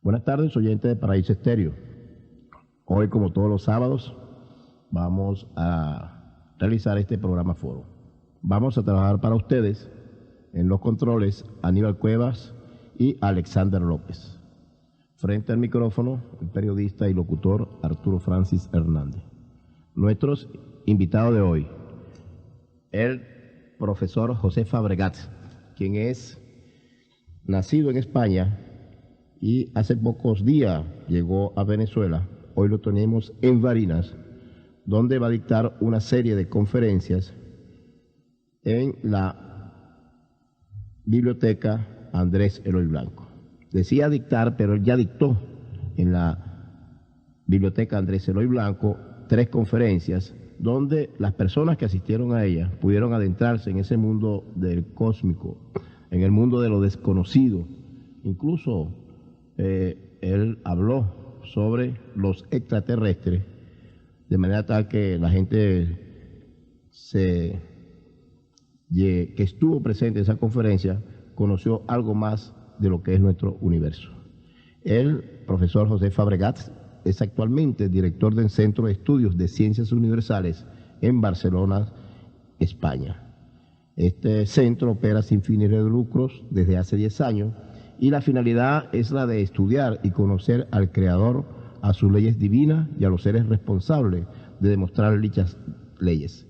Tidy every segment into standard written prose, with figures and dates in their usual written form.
Buenas tardes, oyentes de Paraíso Estéreo. Hoy, como todos los sábados, vamos a realizar este programa foro. Vamos a trabajar para ustedes en los controles Aníbal Cuevas y Alexander López. Frente al micrófono, el periodista y locutor Arturo Francis Hernández. Nuestros invitados de hoy, el profesor José Fabregat, quien es nacido en España y hace pocos días llegó a Venezuela. Hoy lo tenemos en Barinas, donde va a dictar una serie de conferencias en la biblioteca Andrés Eloy Blanco. Decía dictar, pero él ya dictó en la biblioteca Andrés Eloy Blanco 3 conferencias donde las personas que asistieron a ellas pudieron adentrarse en ese mundo del cósmico, en el mundo de lo desconocido. Incluso él habló sobre los extraterrestres, de manera tal que la gente que estuvo presente en esa conferencia conoció algo más de lo que es nuestro universo. El profesor José Fabregat es actualmente director del Centro de Estudios de Ciencias Universales en Barcelona, España. Este centro opera sin fines de lucros desde hace 10 años y la finalidad es la de estudiar y conocer al Creador, a sus leyes divinas y a los seres responsables de demostrar dichas leyes.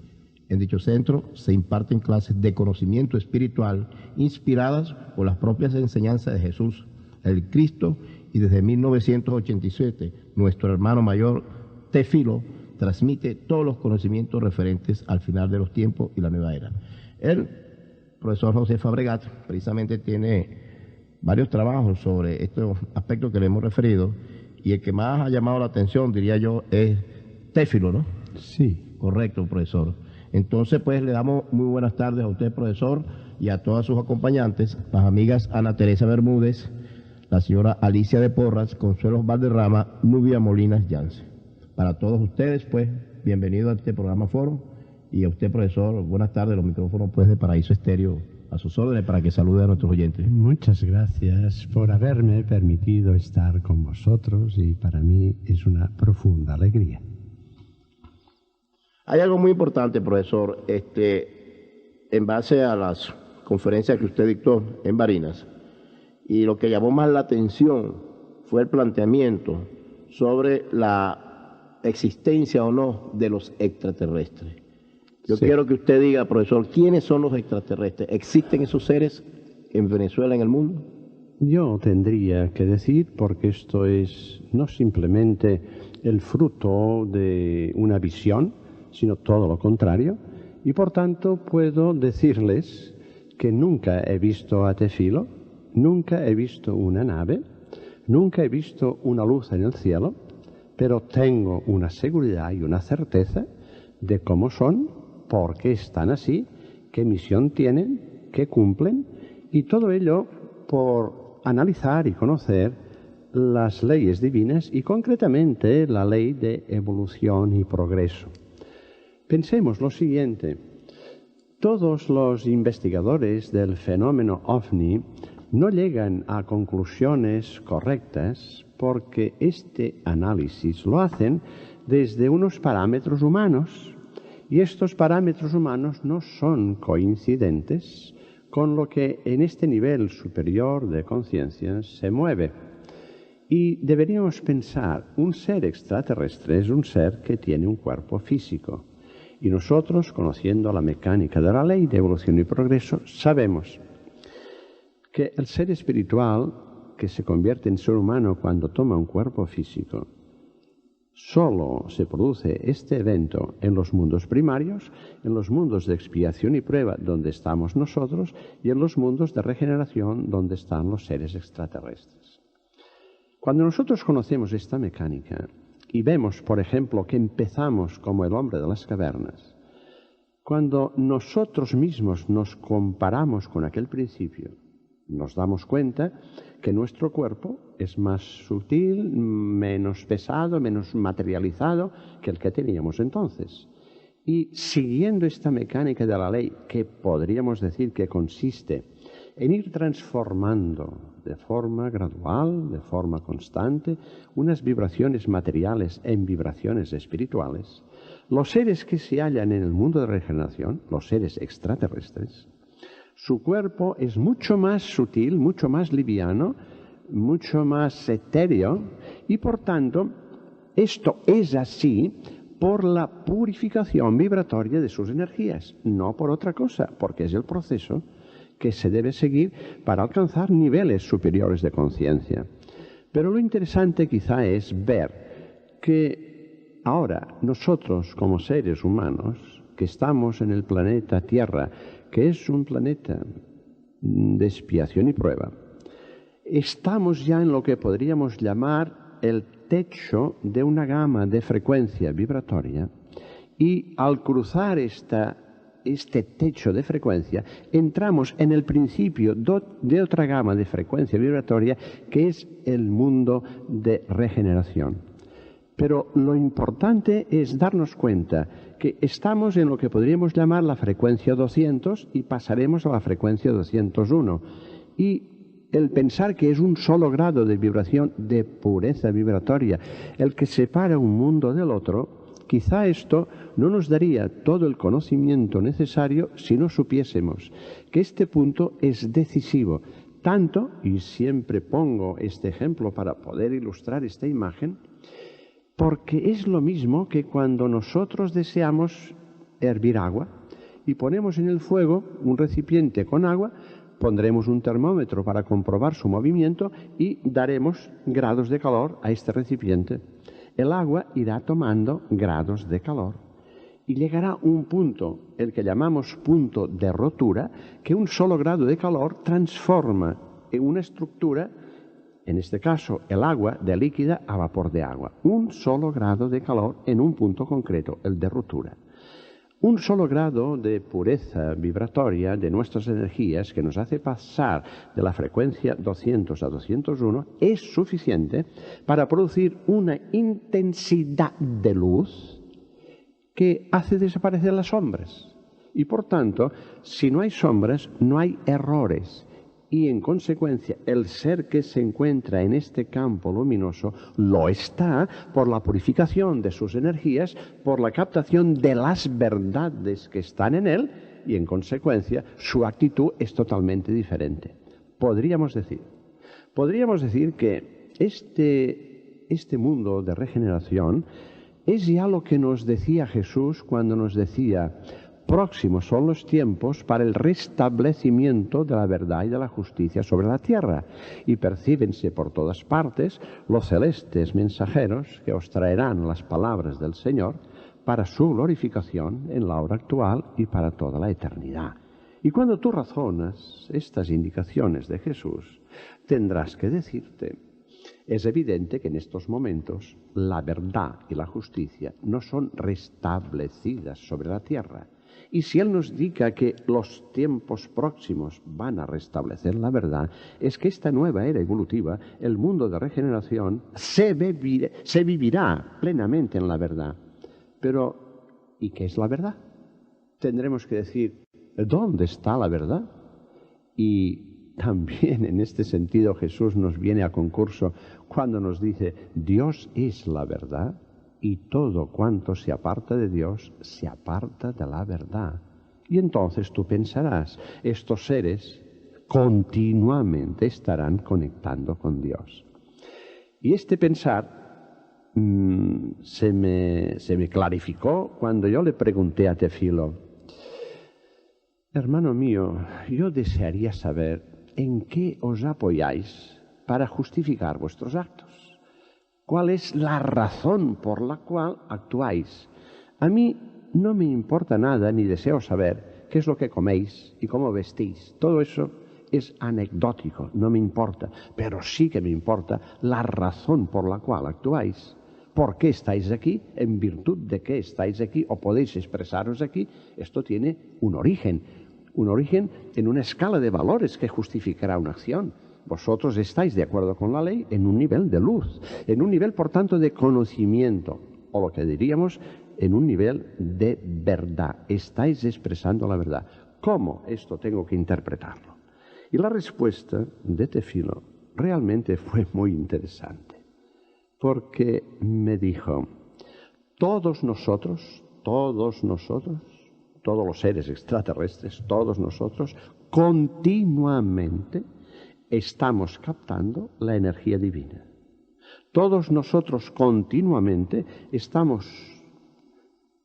En dicho centro se imparten clases de conocimiento espiritual inspiradas por las propias enseñanzas de Jesús, el Cristo, y desde 1987 nuestro hermano mayor Tefilo transmite todos los conocimientos referentes al final de los tiempos y la nueva era. El profesor José Fabregat precisamente tiene varios trabajos sobre estos aspectos que le hemos referido, y el que más ha llamado la atención, diría yo, es Tefilo, ¿no? Sí. Correcto, profesor. Entonces, pues, le damos muy buenas tardes a usted, profesor, y a todas sus acompañantes, las amigas Ana Teresa Bermúdez, la señora Alicia de Porras, Consuelo Valderrama, Nubia Molinas Yance. Para todos ustedes, pues, bienvenido a este programa Foro, y a usted, profesor, buenas tardes, los micrófonos, pues, de Paraíso Estéreo a sus órdenes para que salude a nuestros oyentes. Muchas gracias por haberme permitido estar con vosotros y para mí es una profunda alegría. Hay algo muy importante, profesor, en base a las conferencias que usted dictó en Barinas, y lo que llamó más la atención fue el planteamiento sobre la existencia o no de los extraterrestres. Yo quiero que usted diga, profesor, ¿quiénes son los extraterrestres? ¿Existen esos seres en Venezuela, en el mundo? Yo tendría que decir, porque esto es no simplemente el fruto de una visión, sino todo lo contrario, y por tanto puedo decirles que nunca he visto a Tefilo, nunca he visto una nave, nunca he visto una luz en el cielo, pero tengo una seguridad y una certeza de cómo son, por qué están así, qué misión tienen, qué cumplen, y todo ello por analizar y conocer las leyes divinas y concretamente la ley de evolución y progreso. Pensemos lo siguiente: todos los investigadores del fenómeno OVNI no llegan a conclusiones correctas porque este análisis lo hacen desde unos parámetros humanos, y estos parámetros humanos no son coincidentes con lo que en este nivel superior de conciencia se mueve. Y deberíamos pensar, un ser extraterrestre es un ser que tiene un cuerpo físico. Y nosotros, conociendo la mecánica de la ley de evolución y progreso, sabemos que el ser espiritual que se convierte en ser humano cuando toma un cuerpo físico, solo se produce este evento en los mundos primarios, en los mundos de expiación y prueba donde estamos nosotros y en los mundos de regeneración donde están los seres extraterrestres. Cuando nosotros conocemos esta mecánica y vemos, por ejemplo, que empezamos como el hombre de las cavernas, cuando nosotros mismos nos comparamos con aquel principio, nos damos cuenta que nuestro cuerpo es más sutil, menos pesado, menos materializado que el que teníamos entonces. Y siguiendo esta mecánica de la ley, que podríamos decir que consiste en ir transformando de forma gradual, de forma constante, unas vibraciones materiales en vibraciones espirituales, los seres que se hallan en el mundo de regeneración, los seres extraterrestres, su cuerpo es mucho más sutil, mucho más liviano, mucho más etéreo, y por tanto, esto es así por la purificación vibratoria de sus energías, no por otra cosa, porque es el proceso que se debe seguir para alcanzar niveles superiores de conciencia. Pero lo interesante quizá es ver que ahora nosotros como seres humanos, que estamos en el planeta Tierra, que es un planeta de expiación y prueba, estamos ya en lo que podríamos llamar el techo de una gama de frecuencia vibratoria, y al cruzar este techo de frecuencia entramos en el principio de otra gama de frecuencia vibratoria, que es el mundo de regeneración. Pero lo importante es darnos cuenta que estamos en lo que podríamos llamar la frecuencia 200 y pasaremos a la frecuencia 201. Y el pensar que es un solo grado de vibración, de pureza vibratoria, el que separa un mundo del otro, quizá esto no nos daría todo el conocimiento necesario si no supiésemos que este punto es decisivo. Tanto, y siempre pongo este ejemplo para poder ilustrar esta imagen, porque es lo mismo que cuando nosotros deseamos hervir agua y ponemos en el fuego un recipiente con agua, pondremos un termómetro para comprobar su movimiento y daremos grados de calor a este recipiente. El agua irá tomando grados de calor y llegará un punto, el que llamamos punto de rotura, que un solo grado de calor transforma en una estructura, en este caso el agua de líquida a vapor de agua. Un solo grado de calor en un punto concreto, el de rotura. Un solo grado de pureza vibratoria de nuestras energías, que nos hace pasar de la frecuencia 200 a 201, es suficiente para producir una intensidad de luz que hace desaparecer las sombras. Y por tanto, si no hay sombras, no hay errores. Y en consecuencia, el ser que se encuentra en este campo luminoso lo está por la purificación de sus energías, por la captación de las verdades que están en él, y en consecuencia su actitud es totalmente diferente. Podríamos decir que este mundo de regeneración es ya lo que nos decía Jesús cuando nos decía: próximos son los tiempos para el restablecimiento de la verdad y de la justicia sobre la tierra, y percíbense por todas partes los celestes mensajeros que os traerán las palabras del Señor para su glorificación en la hora actual y para toda la eternidad. Y cuando tú razonas estas indicaciones de Jesús, tendrás que decirte: es evidente que en estos momentos la verdad y la justicia no son restablecidas sobre la tierra. Y si Él nos diga que los tiempos próximos van a restablecer la verdad, es que esta nueva era evolutiva, el mundo de regeneración, se vivirá plenamente en la verdad. Pero, ¿y qué es la verdad? Tendremos que decir, ¿dónde está la verdad? Y también en este sentido Jesús nos viene a concurso cuando nos dice: Dios es la verdad, y todo cuanto se aparta de Dios se aparta de la verdad. Y entonces tú pensarás, estos seres continuamente estarán conectando con Dios. Y este pensar se me clarificó cuando yo le pregunté a Tefilo: hermano mío, yo desearía saber en qué os apoyáis para justificar vuestros actos. ¿Cuál es la razón por la cual actuáis? A mí no me importa nada, ni deseo saber qué es lo que coméis y cómo vestís. Todo eso es anecdótico, no me importa. Pero sí que me importa la razón por la cual actuáis. ¿Por qué estáis aquí? ¿En virtud de qué estáis aquí? ¿O podéis expresaros aquí? Esto tiene un origen en una escala de valores que justificará una acción. Vosotros estáis de acuerdo con la ley en un nivel de luz, en un nivel, por tanto, de conocimiento, o lo que diríamos, en un nivel de verdad. Estáis expresando la verdad. ¿Cómo esto tengo que interpretarlo? Y la respuesta de Tefilo realmente fue muy interesante, porque me dijo, todos nosotros, todos los seres extraterrestres, todos nosotros, continuamente estamos captando la energía divina. Todos nosotros continuamente estamos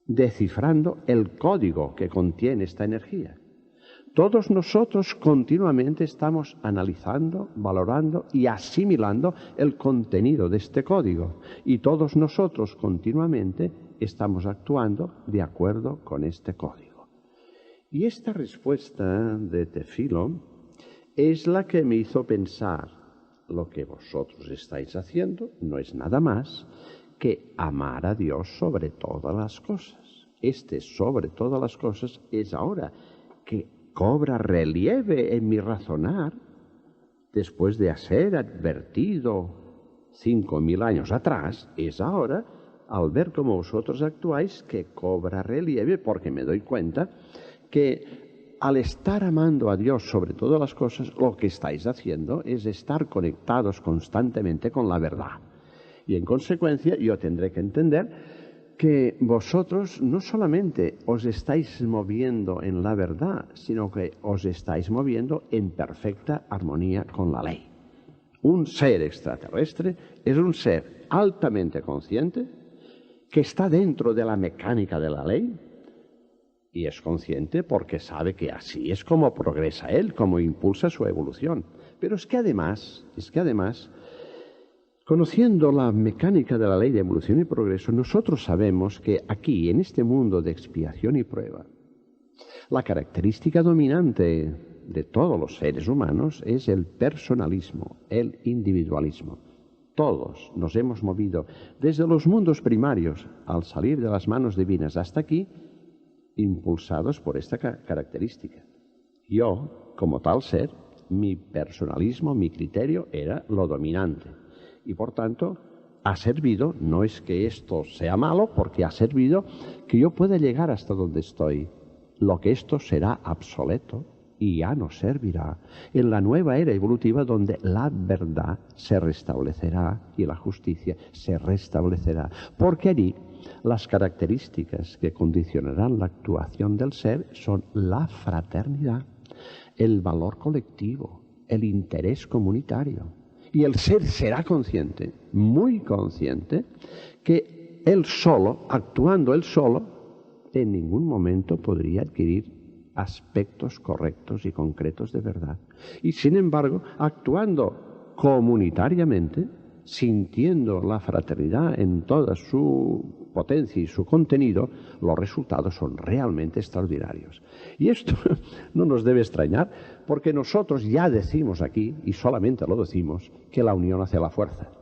descifrando el código que contiene esta energía. Todos nosotros continuamente estamos analizando, valorando y asimilando el contenido de este código. Y todos nosotros continuamente estamos actuando de acuerdo con este código. Y esta respuesta de Tefilo es la que me hizo pensar, lo que vosotros estáis haciendo no es nada más que amar a Dios sobre todas las cosas. Este sobre todas las cosas es ahora que cobra relieve en mi razonar, después de ser advertido 5.000 años atrás, es ahora, al ver cómo vosotros actuáis, que cobra relieve, porque me doy cuenta que al estar amando a Dios sobre todas las cosas, lo que estáis haciendo es estar conectados constantemente con la verdad. Y en consecuencia yo tendré que entender que vosotros no solamente os estáis moviendo en la verdad, sino que os estáis moviendo en perfecta armonía con la ley. Un ser extraterrestre es un ser altamente consciente que está dentro de la mecánica de la ley y es consciente porque sabe que así es como progresa él, como impulsa su evolución. Pero es que además, conociendo la mecánica de la ley de evolución y progreso, nosotros sabemos que aquí, en este mundo de expiación y prueba, la característica dominante de todos los seres humanos es el personalismo, el individualismo. Todos nos hemos movido desde los mundos primarios, al salir de las manos divinas hasta aquí, impulsados por esta característica. Yo, como tal ser, mi personalismo, mi criterio era lo dominante. Y por tanto, ha servido, no es que esto sea malo, porque ha servido que yo pueda llegar hasta donde estoy. Lo que esto será obsoleto y ya no servirá en la nueva era evolutiva donde la verdad se restablecerá y la justicia se restablecerá. Porque allí las características que condicionarán la actuación del ser son la fraternidad, el valor colectivo, el interés comunitario. Y el ser será consciente, muy consciente, que él solo, actuando él solo, en ningún momento podría adquirir aspectos correctos y concretos de verdad. Y sin embargo, actuando comunitariamente, sintiendo la fraternidad en toda su potencia y su contenido, los resultados son realmente extraordinarios. Y esto no nos debe extrañar, porque nosotros ya decimos aquí, y solamente lo decimos, que la unión hace la fuerza.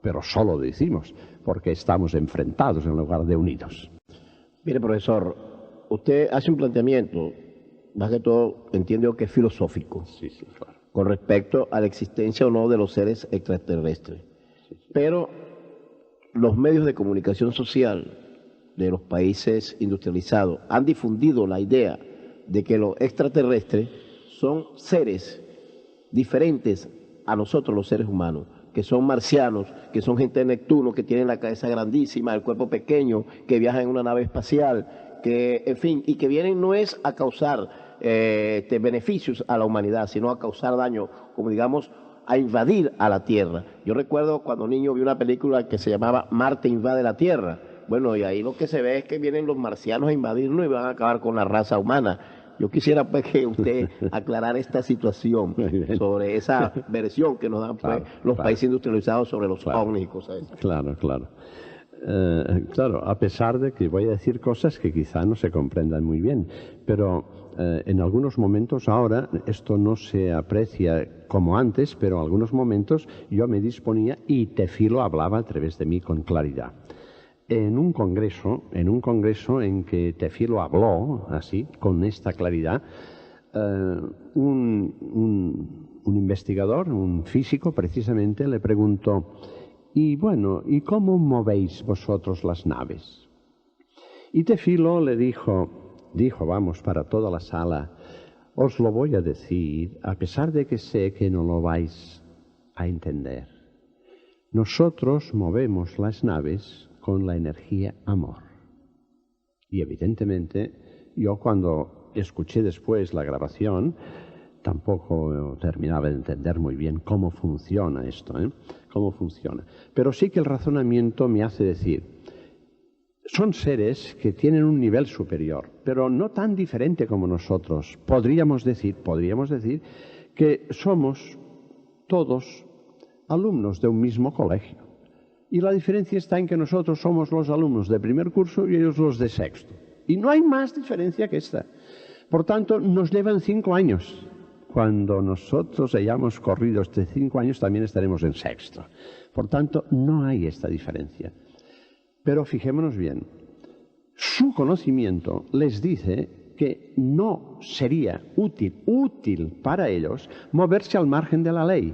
Pero solo decimos, porque estamos enfrentados en lugar de unidos. Mire, profesor, usted hace un planteamiento, más que todo, entiendo que es filosófico, Sí, claro. con respecto a la existencia o no de los seres extraterrestres. Pero los medios de comunicación social de los países industrializados han difundido la idea de que los extraterrestres son seres diferentes a nosotros los seres humanos, que son marcianos, que son gente de Neptuno, que tienen la cabeza grandísima, el cuerpo pequeño, que viajan en una nave espacial, que, en fin, y que vienen no es a causar beneficios a la humanidad, sino a causar daño, como digamos, a invadir a la Tierra. Yo recuerdo cuando niño vi una película que se llamaba Marte invade la Tierra. Bueno, y ahí lo que se ve es que vienen los marcianos a invadirnos y van a acabar con la raza humana. Yo quisiera pues que usted aclarara esta situación sobre esa versión que nos dan pues, los países industrializados sobre los ovnis y cosas así. Claro. Claro, a pesar de que voy a decir cosas que quizá no se comprendan muy bien, pero en algunos momentos ahora esto no se aprecia como antes, pero en algunos momentos yo me disponía y Tefilo hablaba a través de mí con claridad. En un congreso en que Tefilo habló así, con esta claridad, un investigador, un físico precisamente, le preguntó: y bueno, ¿y cómo movéis vosotros las naves? Y Tefilo le dijo, vamos, para toda la sala: Os lo voy a decir, a pesar de que sé que no lo vais a entender. Nosotros movemos las naves con la energía amor. Y evidentemente, yo cuando escuché después la grabación, tampoco terminaba de entender muy bien cómo funciona esto, cómo funciona. Pero sí que el razonamiento me hace decir, son seres que tienen un nivel superior, pero no tan diferente como nosotros. Podríamos decir que somos todos alumnos de un mismo colegio. Y la diferencia está en que nosotros somos los alumnos de primer curso y ellos los de sexto. Y no hay más diferencia que esta. Por tanto, nos llevan 5 años. Cuando nosotros hayamos corrido estos 5 años, también estaremos en sexto. Por tanto, no hay esta diferencia. Pero fijémonos bien, su conocimiento les dice que no sería útil para ellos moverse al margen de la ley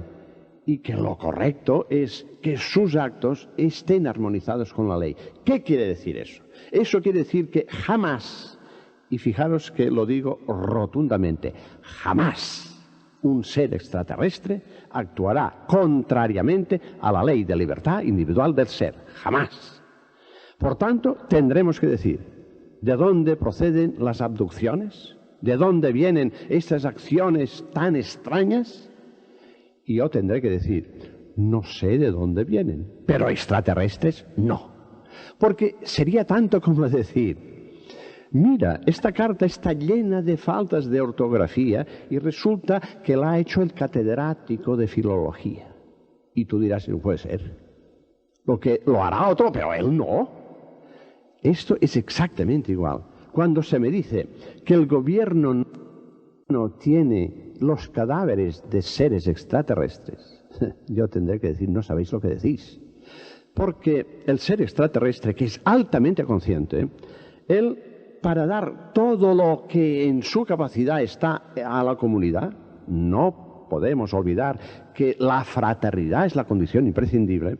y que lo correcto es que sus actos estén armonizados con la ley. ¿Qué quiere decir eso? Eso quiere decir que jamás, y fijaros que lo digo rotundamente, jamás un ser extraterrestre actuará contrariamente a la ley de libertad individual del ser. Jamás. Por tanto, tendremos que decir, ¿de dónde proceden las abducciones? ¿De dónde vienen estas acciones tan extrañas? Y yo tendré que decir, no sé de dónde vienen, pero extraterrestres no. Porque sería tanto como decir, mira, esta carta está llena de faltas de ortografía y resulta que la ha hecho el catedrático de filología. Y tú dirás, no puede ser. Lo hará otro, pero él no. Esto es exactamente igual. Cuando se me dice que el gobierno no tiene los cadáveres de seres extraterrestres, yo tendré que decir, no sabéis lo que decís. Porque el ser extraterrestre, que es altamente consciente, él, para dar todo lo que en su capacidad está a la comunidad, no podemos olvidar que la fraternidad es la condición imprescindible,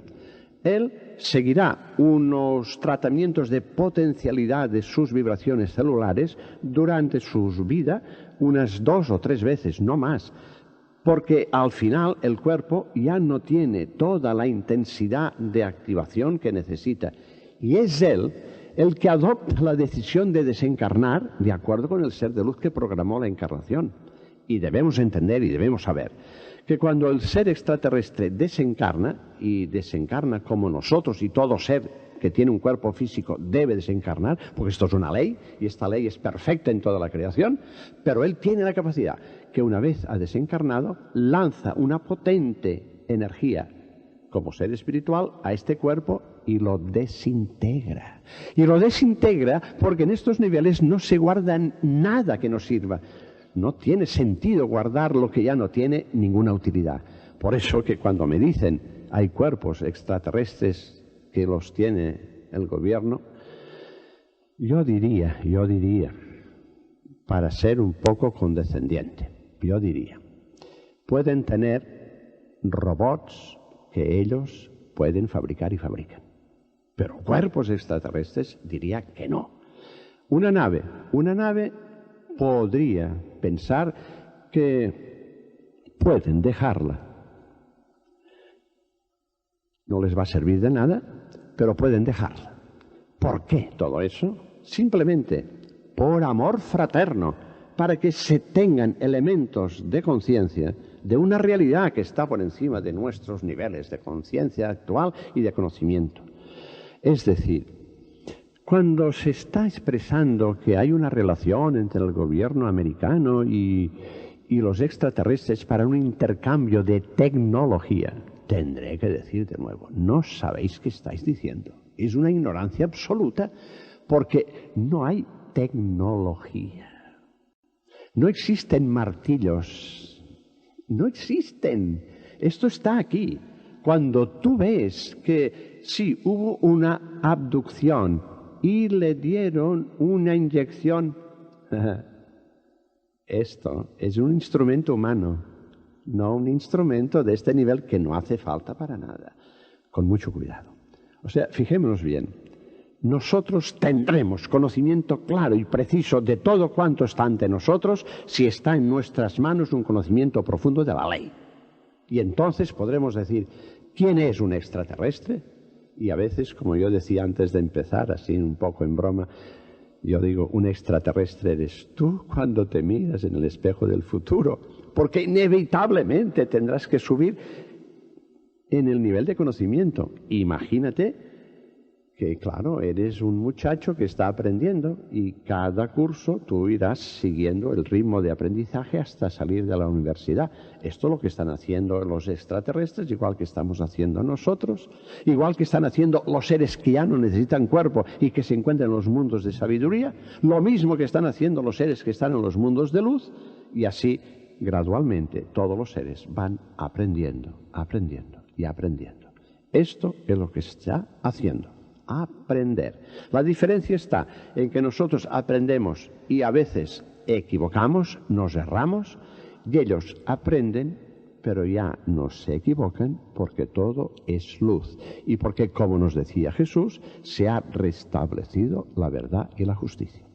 él seguirá unos tratamientos de potencialidad de sus vibraciones celulares durante su vida, unas 2 o 3 veces, no más, porque al final el cuerpo ya no tiene toda la intensidad de activación que necesita. Y es él el que adopta la decisión de desencarnar de acuerdo con el ser de luz que programó la encarnación. Y debemos entender y debemos saber que cuando el ser extraterrestre desencarna, y desencarna como nosotros y todo ser que tiene un cuerpo físico debe desencarnar, porque esto es una ley, y esta ley es perfecta en toda la creación, pero él tiene la capacidad que una vez ha desencarnado, lanza una potente energía como ser espiritual a este cuerpo y lo desintegra. Y lo desintegra porque en estos niveles no se guarda nada que nos sirva. No tiene sentido guardar lo que ya no tiene ninguna utilidad. Por eso que cuando me dicen hay cuerpos extraterrestres que los tiene el gobierno, yo diría, para ser un poco condescendiente, yo diría, pueden tener robots que ellos pueden fabricar y fabrican. Pero cuerpos extraterrestres diría que no. Una nave podría pensar que pueden dejarla. No les va a servir de nada, pero pueden dejarla. ¿Por qué todo eso? Simplemente por amor fraterno, para que se tengan elementos de conciencia de una realidad que está por encima de nuestros niveles de conciencia actual y de conocimiento. Es decir, cuando se está expresando que hay una relación entre el gobierno americano y los extraterrestres para un intercambio de tecnología, tendré que decir de nuevo, no sabéis qué estáis diciendo. Es una ignorancia absoluta porque no hay tecnología. No existen martillos. No existen. Esto está aquí. Cuando tú ves que sí hubo una abducción y le dieron una inyección, esto es un instrumento humano, no un instrumento de este nivel que no hace falta para nada. Con mucho cuidado. O sea, fijémonos bien, nosotros tendremos conocimiento claro y preciso de todo cuanto está ante nosotros si está en nuestras manos un conocimiento profundo de la ley. Y entonces podremos decir, ¿quién es un extraterrestre? Y a veces, como yo decía antes de empezar, así un poco en broma, yo digo, un extraterrestre eres tú cuando te miras en el espejo del futuro, porque inevitablemente tendrás que subir en el nivel de conocimiento. Imagínate que, claro, eres un muchacho que está aprendiendo y cada curso tú irás siguiendo el ritmo de aprendizaje hasta salir de la universidad. Esto es lo que están haciendo los extraterrestres, igual que estamos haciendo nosotros, igual que están haciendo los seres que ya no necesitan cuerpo y que se encuentran en los mundos de sabiduría, lo mismo que están haciendo los seres que están en los mundos de luz, y así, gradualmente, todos los seres van aprendiendo, aprendiendo y aprendiendo. Esto es lo que se está haciendo. Aprender. La diferencia está en que nosotros aprendemos y a veces equivocamos, nos erramos, y ellos aprenden, pero ya no se equivocan porque todo es luz y porque, como nos decía Jesús, se ha restablecido la verdad y la justicia.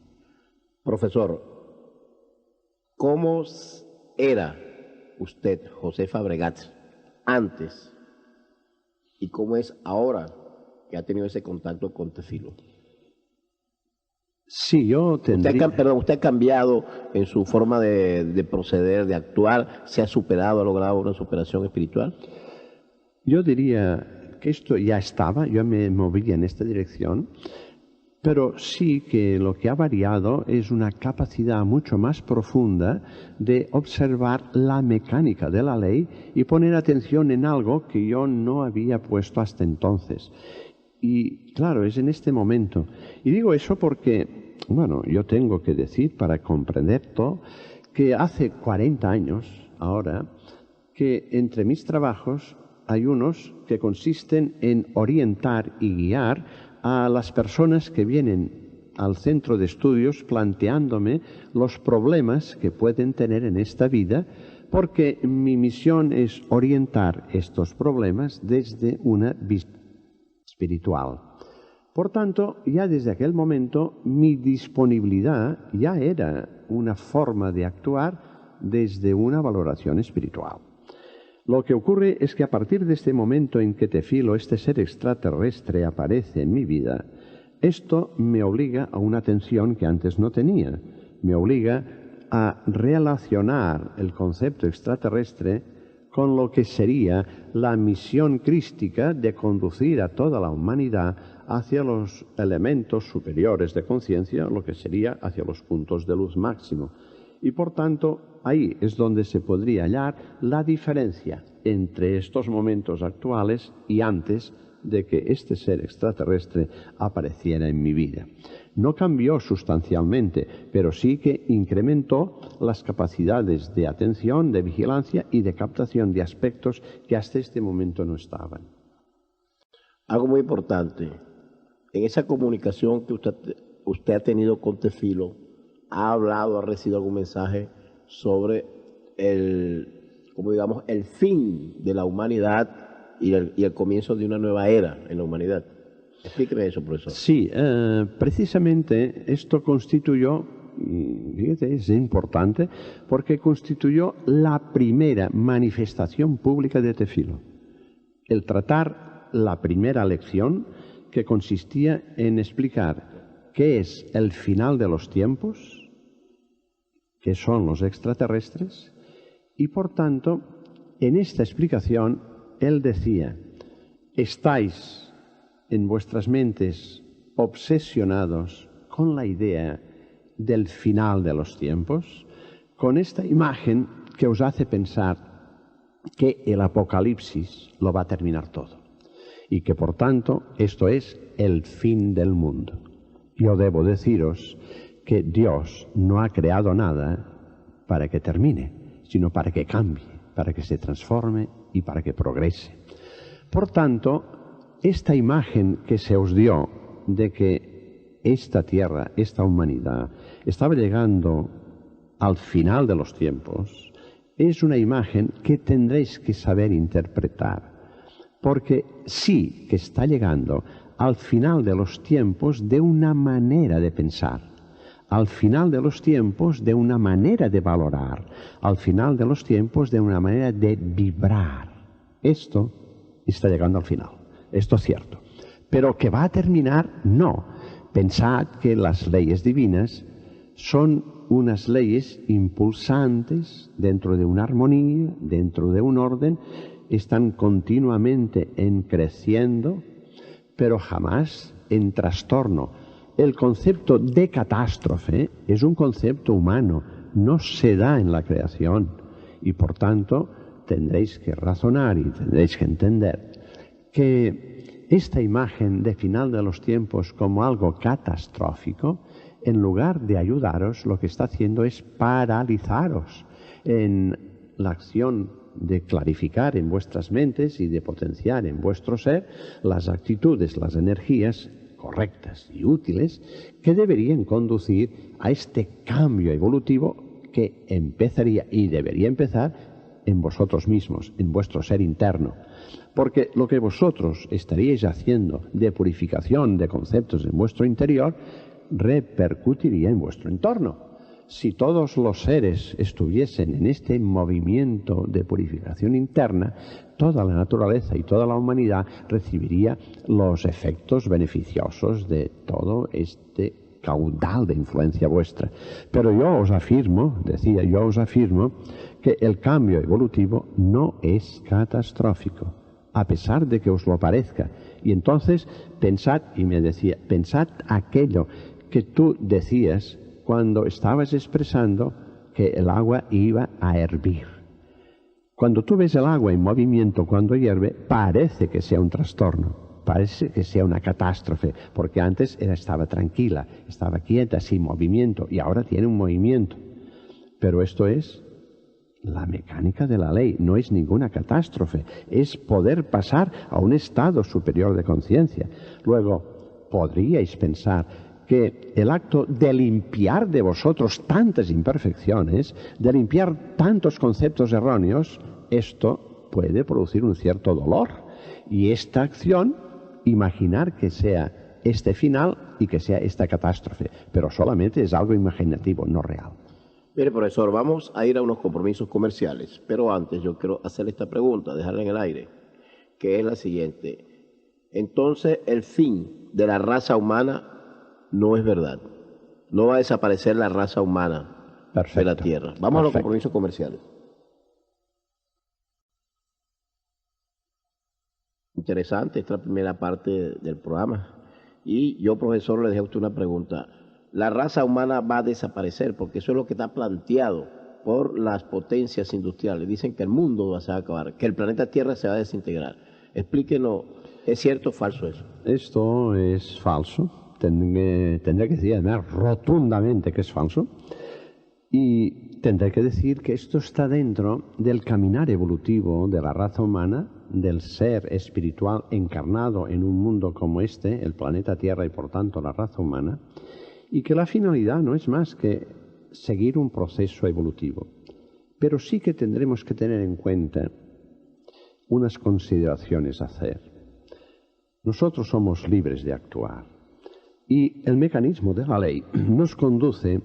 Profesor, ¿cómo era usted, José Fabregat, antes y cómo es ahora que ha tenido ese contacto con Tefilo? Sí, yo tendría... Usted ha cambiado en su forma de proceder, de actuar, se ha superado, ha logrado una superación espiritual. Yo diría que esto ya estaba, yo me movía en esta dirección, pero sí que lo que ha variado es una capacidad mucho más profunda de observar la mecánica de la ley y poner atención en algo que yo no había puesto hasta entonces. Y claro, es en este momento. Y digo eso porque, bueno, yo tengo que decir, para comprender todo, que hace 40 años, ahora, que entre mis trabajos hay unos que consisten en orientar y guiar a las personas que vienen al centro de estudios planteándome los problemas que pueden tener en esta vida, porque mi misión es orientar estos problemas desde una visión espiritual. Por tanto, ya desde aquel momento mi disponibilidad ya era una forma de actuar desde una valoración espiritual. Lo que ocurre es que a partir de este momento en que Tefilo, este ser extraterrestre, aparece en mi vida, esto me obliga a una atención que antes no tenía. Me obliga a relacionar el concepto extraterrestre con lo que sería la misión crística de conducir a toda la humanidad hacia los elementos superiores de conciencia, lo que sería hacia los puntos de luz máximo. Y por tanto, ahí es donde se podría hallar la diferencia entre estos momentos actuales y antes de que este ser extraterrestre apareciera en mi vida. No cambió sustancialmente, pero sí que incrementó las capacidades de atención, de vigilancia y de captación de aspectos que hasta este momento no estaban. Algo muy importante, en esa comunicación que usted ha tenido con Tefilo, ¿ha hablado, ha recibido algún mensaje sobre el fin de la humanidad y el comienzo de una nueva era en la humanidad? Explíqueme eso, profesor. Sí, precisamente esto constituyó, y fíjate, es importante, porque constituyó la primera manifestación pública de Tefilo. El tratar la primera lección, que consistía en explicar qué es el final de los tiempos, qué son los extraterrestres, y por tanto, en esta explicación, él decía, estáis en vuestras mentes obsesionados con la idea del final de los tiempos, con esta imagen que os hace pensar que el Apocalipsis lo va a terminar todo y que por tanto esto es el fin del mundo. Yo debo deciros que Dios no ha creado nada para que termine, sino para que cambie, para que se transforme y para que progrese. Por tanto, esta imagen que se os dio de que esta tierra, esta humanidad, estaba llegando al final de los tiempos, es una imagen que tendréis que saber interpretar, porque sí que está llegando al final de los tiempos de una manera de pensar, al final de los tiempos de una manera de valorar, al final de los tiempos de una manera de vibrar. Esto está llegando al final, esto es cierto. Pero que va a terminar, no. Pensad que las leyes divinas son unas leyes impulsantes dentro de una armonía, dentro de un orden, están continuamente en creciendo, pero jamás en trastorno. El concepto de catástrofe es un concepto humano, no se da en la creación y por tanto tendréis que razonar y tendréis que entender que esta imagen de final de los tiempos como algo catastrófico, en lugar de ayudaros, lo que está haciendo es paralizaros en la acción de clarificar en vuestras mentes y de potenciar en vuestro ser las actitudes, las energías correctas y útiles que deberían conducir a este cambio evolutivo que empezaría y debería empezar en vosotros mismos, en vuestro ser interno. Porque lo que vosotros estaríais haciendo de purificación de conceptos en vuestro interior repercutiría en vuestro entorno. Si todos los seres estuviesen en este movimiento de purificación interna, toda la naturaleza y toda la humanidad recibiría los efectos beneficiosos de todo este caudal de influencia vuestra. Pero yo os afirmo, que el cambio evolutivo no es catastrófico, a pesar de que os lo parezca. Y entonces pensad, y me decía, pensad aquello que tú decías cuando estabas expresando que el agua iba a hervir. Cuando tú ves el agua en movimiento cuando hierve, parece que sea un trastorno, parece que sea una catástrofe, porque antes estaba tranquila, estaba quieta, sin movimiento, y ahora tiene un movimiento. Pero esto es la mecánica de la ley, no es ninguna catástrofe, es poder pasar a un estado superior de conciencia. Luego, podríais pensar que el acto de limpiar de vosotros tantas imperfecciones, de limpiar tantos conceptos erróneos, esto puede producir un cierto dolor. Y esta acción, imaginar que sea este final y que sea esta catástrofe, pero solamente es algo imaginativo, no real. Mire, profesor, vamos a ir a unos compromisos comerciales, pero antes yo quiero hacerle esta pregunta, dejarla en el aire, que es la siguiente. Entonces, el fin de la raza humana no es verdad. No va a desaparecer la raza humana de la Tierra. Vamos a los compromisos comerciales. Interesante esta primera parte del programa. Y yo, profesor, le dejé a usted una pregunta. La raza humana va a desaparecer, porque eso es lo que está planteado por las potencias industriales. Dicen que el mundo se va a acabar, que el planeta Tierra se va a desintegrar. Explíquenos, ¿es cierto o falso eso? Esto es falso. Tendré que decir además rotundamente que es falso, y tendré que decir que esto está dentro del caminar evolutivo de la raza humana, del ser espiritual encarnado en un mundo como este, el planeta Tierra y por tanto la raza humana, y que la finalidad no es más que seguir un proceso evolutivo. Pero sí que tendremos que tener en cuenta unas consideraciones a hacer. Nosotros somos libres de actuar. Y el mecanismo de la ley nos conduce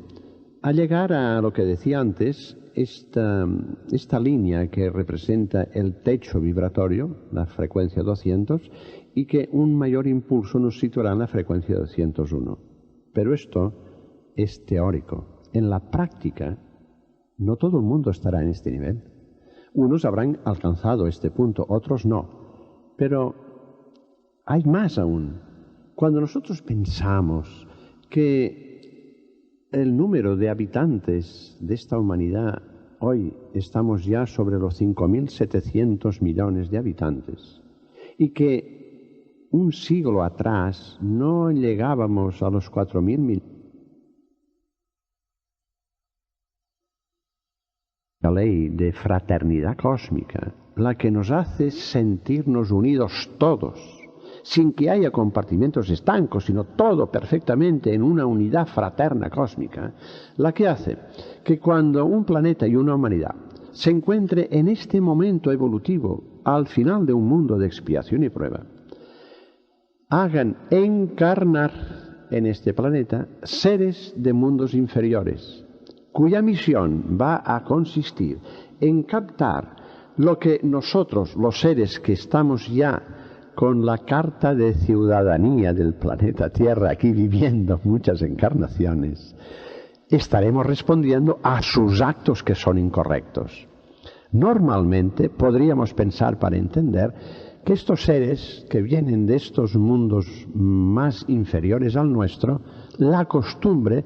a llegar a lo que decía antes, esta línea que representa el techo vibratorio, la frecuencia 200, y que un mayor impulso nos situará en la frecuencia 201. Pero esto es teórico. En la práctica, no todo el mundo estará en este nivel. Unos habrán alcanzado este punto, otros no. Pero hay más aún. Cuando nosotros pensamos que el número de habitantes de esta humanidad, hoy estamos ya sobre los 5.700 millones de habitantes, y que un siglo atrás no llegábamos a los 4.000 millones, la ley de fraternidad cósmica, la que nos hace sentirnos unidos todos, sin que haya compartimentos estancos, sino todo perfectamente en una unidad fraterna cósmica, la que hace que cuando un planeta y una humanidad se encuentre en este momento evolutivo, al final de un mundo de expiación y prueba, hagan encarnar en este planeta seres de mundos inferiores, cuya misión va a consistir en captar lo que nosotros, los seres que estamos ya con la carta de ciudadanía del planeta Tierra, aquí viviendo muchas encarnaciones, estaremos respondiendo a sus actos que son incorrectos. Normalmente podríamos pensar, para entender, que estos seres que vienen de estos mundos más inferiores al nuestro, la costumbre,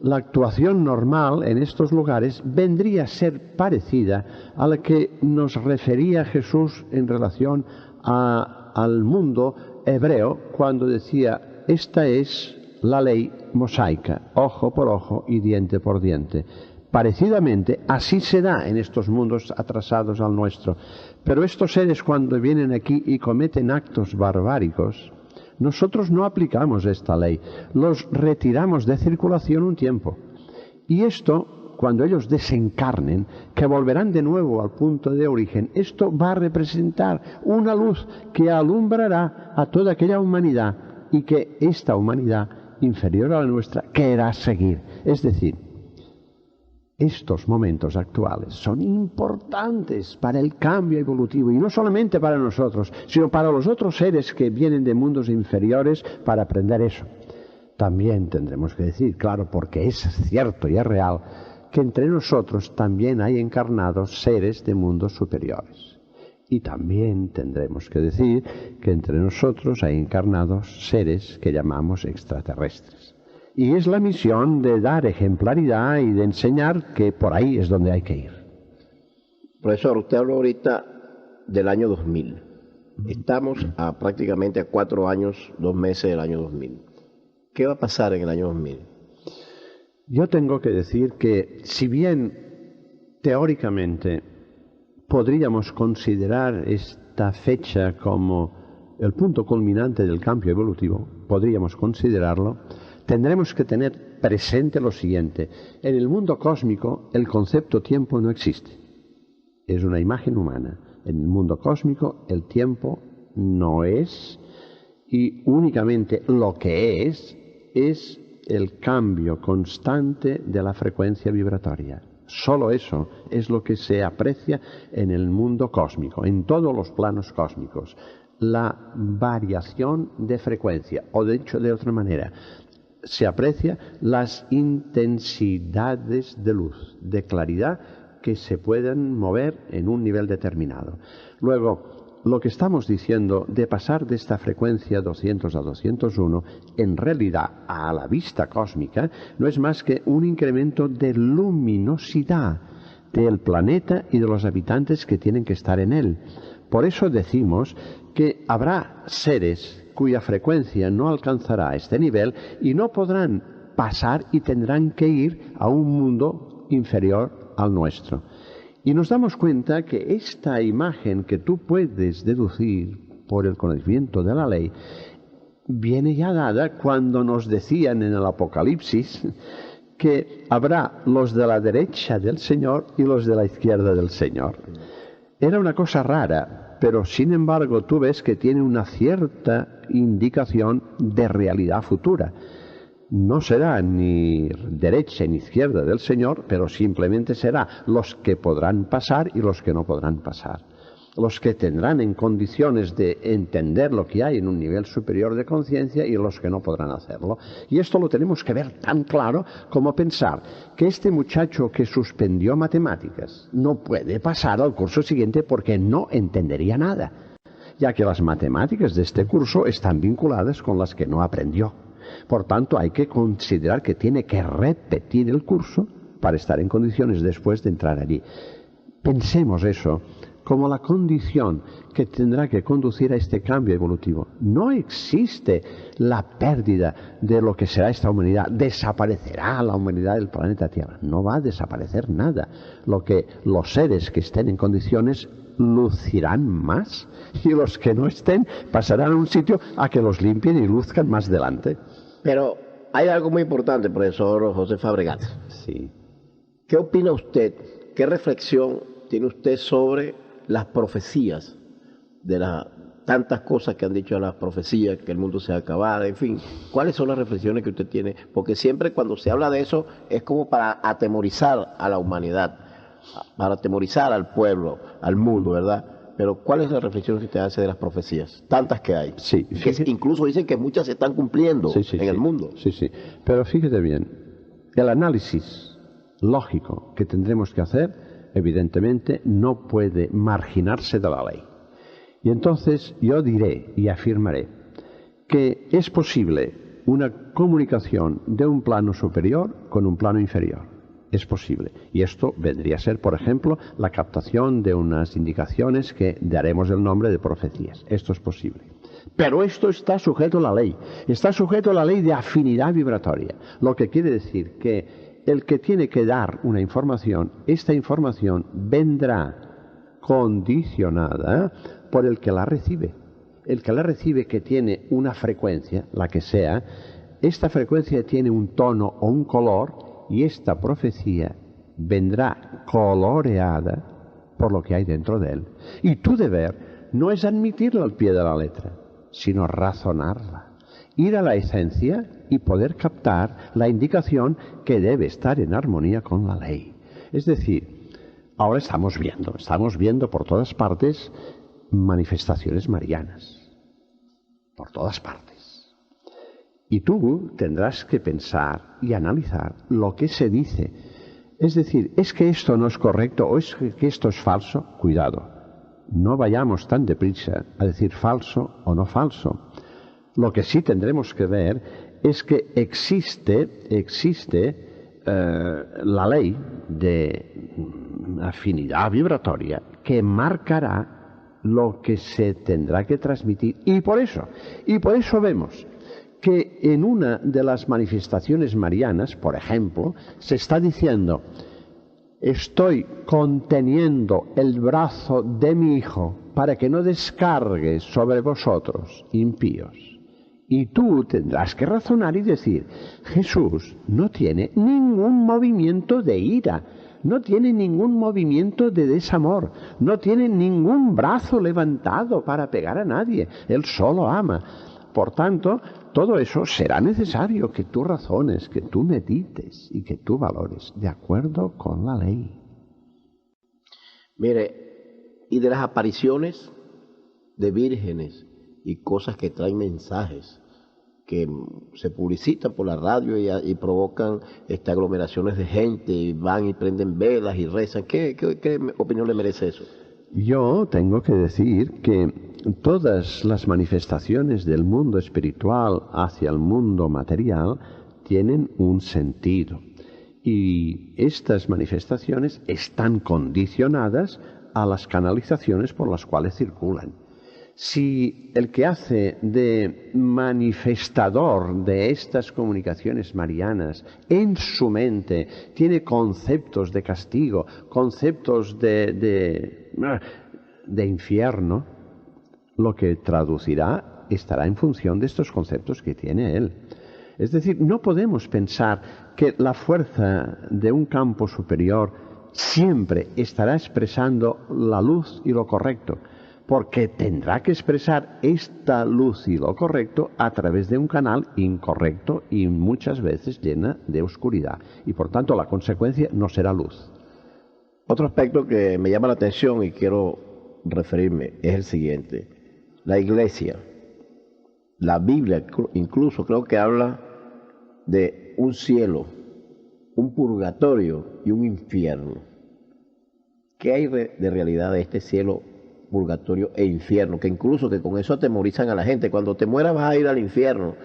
la actuación normal en estos lugares vendría a ser parecida a la que nos refería Jesús en relación al mundo hebreo cuando decía: esta es la ley mosaica, ojo por ojo y diente por diente. Parecidamente, así se da en estos mundos atrasados al nuestro. Pero estos seres, cuando vienen aquí y cometen actos barbáricos, nosotros no aplicamos esta ley, los retiramos de circulación un tiempo. Y esto, cuando ellos desencarnen, que volverán de nuevo al punto de origen, esto va a representar una luz que alumbrará a toda aquella humanidad y que esta humanidad inferior a la nuestra querrá seguir. Es decir, estos momentos actuales son importantes para el cambio evolutivo, y no solamente para nosotros, sino para los otros seres que vienen de mundos inferiores para aprender eso. También tendremos que decir, claro, porque es cierto y es real, que entre nosotros también hay encarnados seres de mundos superiores. Y también tendremos que decir que entre nosotros hay encarnados seres que llamamos extraterrestres. Y es la misión de dar ejemplaridad y de enseñar que por ahí es donde hay que ir. Profesor, usted habló ahorita del año 2000. Estamos prácticamente a 4 años, 2 meses del año 2000. ¿Qué va a pasar en el año 2000? Yo tengo que decir que, si bien teóricamente podríamos considerar esta fecha como el punto culminante del cambio evolutivo, podríamos considerarlo, tendremos que tener presente lo siguiente: en el mundo cósmico el concepto tiempo no existe, es una imagen humana. En el mundo cósmico el tiempo no es, y únicamente lo que es el cambio constante de la frecuencia vibratoria. Solo eso es lo que se aprecia en el mundo cósmico, en todos los planos cósmicos. La variación de frecuencia, o dicho de otra manera, se aprecia las intensidades de luz, de claridad, que se pueden mover en un nivel determinado. Luego, lo que estamos diciendo de pasar de esta frecuencia 200 a 201, en realidad, a la vista cósmica, no es más que un incremento de luminosidad del planeta y de los habitantes que tienen que estar en él. Por eso decimos que habrá seres cuya frecuencia no alcanzará este nivel y no podrán pasar y tendrán que ir a un mundo inferior al nuestro. Y nos damos cuenta que esta imagen que tú puedes deducir por el conocimiento de la ley viene ya dada cuando nos decían en el Apocalipsis que habrá los de la derecha del Señor y los de la izquierda del Señor. Era una cosa rara, pero sin embargo tú ves que tiene una cierta indicación de realidad futura. No será ni derecha ni izquierda del Señor, pero simplemente será los que podrán pasar y los que no podrán pasar. Los que tendrán en condiciones de entender lo que hay en un nivel superior de conciencia y los que no podrán hacerlo. Y esto lo tenemos que ver tan claro como pensar que este muchacho que suspendió matemáticas no puede pasar al curso siguiente porque no entendería nada, ya que las matemáticas de este curso están vinculadas con las que no aprendió. Por tanto, hay que considerar que tiene que repetir el curso para estar en condiciones después de entrar allí. Pensemos eso como la condición que tendrá que conducir a este cambio evolutivo. No existe la pérdida de lo que será esta humanidad. Desaparecerá la humanidad del planeta Tierra. No va a desaparecer nada. Lo que los seres que estén en condiciones lucirán más, y los que no estén pasarán a un sitio a que los limpien y luzcan más delante. Pero hay algo muy importante, profesor José Fabregat. Sí. ¿Qué opina usted? ¿Qué reflexión tiene usted sobre las profecías de la tantas cosas que han dicho las profecías, que el mundo se va a acabar, en fin, ¿cuáles son las reflexiones que usted tiene? Porque siempre cuando se habla de eso es como para atemorizar a la humanidad, para atemorizar al pueblo, al mundo, ¿verdad? Pero ¿cuál es la reflexión que usted hace de las profecías? Tantas que hay. Sí, que incluso dicen que muchas se están cumpliendo en el mundo. Sí, sí. Pero fíjate bien, el análisis lógico que tendremos que hacer, evidentemente, no puede marginarse de la ley. Y entonces yo diré y afirmaré que es posible una comunicación de un plano superior con un plano inferior. Es posible. Y esto vendría a ser, por ejemplo, la captación de unas indicaciones que daremos el nombre de profecías. Esto es posible. Pero esto está sujeto a la ley. Está sujeto a la ley de afinidad vibratoria. Lo que quiere decir que el que tiene que dar una información, esta información vendrá condicionada por el que la recibe. El que la recibe, que tiene una frecuencia, la que sea, esta frecuencia tiene un tono o un color, y esta profecía vendrá coloreada por lo que hay dentro de él. Y tu deber no es admitirla al pie de la letra, sino razonarla, ir a la esencia y poder captar la indicación que debe estar en armonía con la ley. Es decir, ahora estamos viendo por todas partes manifestaciones marianas, por todas partes. Y tú tendrás que pensar y analizar lo que se dice. Es decir, ¿es que esto no es correcto o es que esto es falso? Cuidado, no vayamos tan deprisa a decir falso o no falso. Lo que sí tendremos que ver es que existe la ley de afinidad vibratoria que marcará lo que se tendrá que transmitir. Y por eso vemos que en una de las manifestaciones marianas, por ejemplo, se está diciendo: estoy conteniendo el brazo de mi Hijo para que no descargue sobre vosotros, impíos. Y tú tendrás que razonar y decir: Jesús no tiene ningún movimiento de ira, no tiene ningún movimiento de desamor, no tiene ningún brazo levantado para pegar a nadie, Él solo ama. Por tanto, todo eso será necesario que tú razones, que tú medites y que tú valores de acuerdo con la ley. Mire, y de las apariciones de vírgenes y cosas que traen mensajes que se publicitan por la radio y provocan aglomeraciones de gente, y van y prenden velas y rezan, ¿qué opinión le merece eso? Yo tengo que decir que todas las manifestaciones del mundo espiritual hacia el mundo material tienen un sentido. Y estas manifestaciones están condicionadas a las canalizaciones por las cuales circulan. Si el que hace de manifestador de estas comunicaciones marianas en su mente tiene conceptos de castigo, conceptos de infierno, lo que traducirá estará en función de estos conceptos que tiene él. Es decir, no podemos pensar que la fuerza de un campo superior siempre estará expresando la luz y lo correcto, porque tendrá que expresar esta luz y lo correcto a través de un canal incorrecto y muchas veces llena de oscuridad. Y por tanto la consecuencia no será luz. Otro aspecto que me llama la atención y quiero referirme es el siguiente. La Iglesia, la Biblia incluso creo que habla de un cielo, un purgatorio y un infierno. ¿Qué hay de realidad de este cielo, purgatorio e infierno? Que incluso que con eso atemorizan a la gente. Cuando te mueras vas a ir al infierno,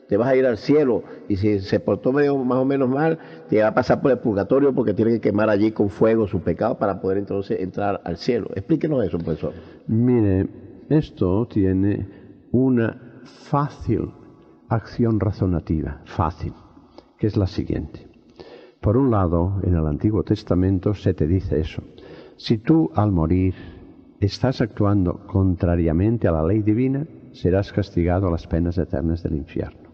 te vas a ir al cielo, y si se portó medio más o menos mal, te va a pasar por el purgatorio porque tiene que quemar allí con fuego sus pecados para poder entonces entrar al cielo. Explíquenos eso, profesor. Mire, esto tiene una fácil acción razonativa, fácil, que es la siguiente. Por un lado, en el Antiguo Testamento se te dice eso: si tú al morir estás actuando contrariamente a la ley divina, serás castigado a las penas eternas del infierno.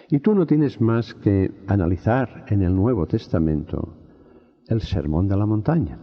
Y tú no tienes más que analizar en el Nuevo Testamento el Sermón de la Montaña.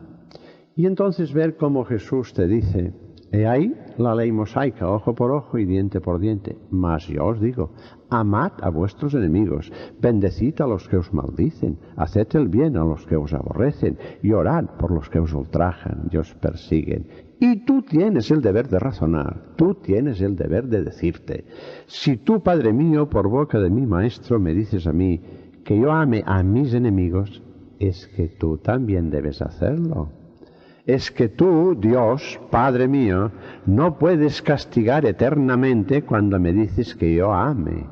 Y entonces ver cómo Jesús te dice: He ahí la ley mosaica, ojo por ojo y diente por diente. Mas yo os digo, amad a vuestros enemigos, bendecid a los que os maldicen, haced el bien a los que os aborrecen, y orad por los que os ultrajan y os persiguen. Y tú tienes el deber de razonar, tú tienes el deber de decirte, si tú, Padre mío, por boca de mi Maestro, me dices a mí que yo ame a mis enemigos, es que tú también debes hacerlo. Es que tú, Dios, Padre mío, no puedes castigar eternamente cuando me dices que yo ame.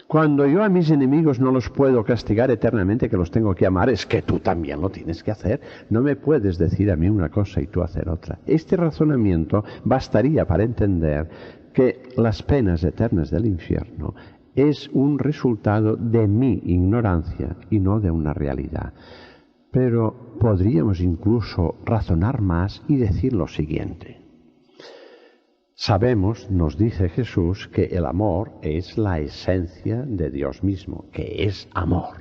Cuando yo a mis enemigos no los puedo castigar eternamente, que los tengo que amar, es que tú también lo tienes que hacer. No me puedes decir a mí una cosa y tú hacer otra. Este razonamiento bastaría para entender que las penas eternas del infierno es un resultado de mi ignorancia y no de una realidad. Pero podríamos incluso razonar más y decir lo siguiente. Sabemos, nos dice Jesús, que el amor es la esencia de Dios mismo, que es amor.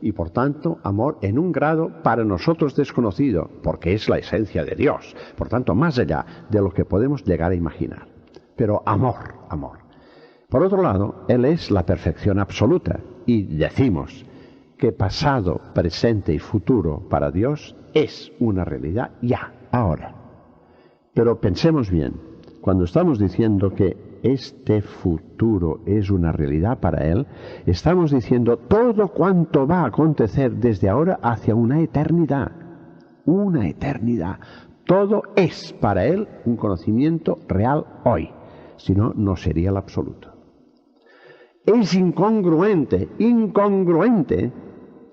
Y por tanto, amor en un grado para nosotros desconocido, porque es la esencia de Dios. Por tanto, más allá de lo que podemos llegar a imaginar. Pero amor, amor. Por otro lado, Él es la perfección absoluta. Y decimos que pasado, presente y futuro para Dios es una realidad ya, ahora. Pero pensemos bien, cuando estamos diciendo que este futuro es una realidad para Él, estamos diciendo todo cuanto va a acontecer desde ahora hacia una eternidad. Una eternidad. Todo es para Él un conocimiento real hoy, si no, no sería el absoluto. Es incongruente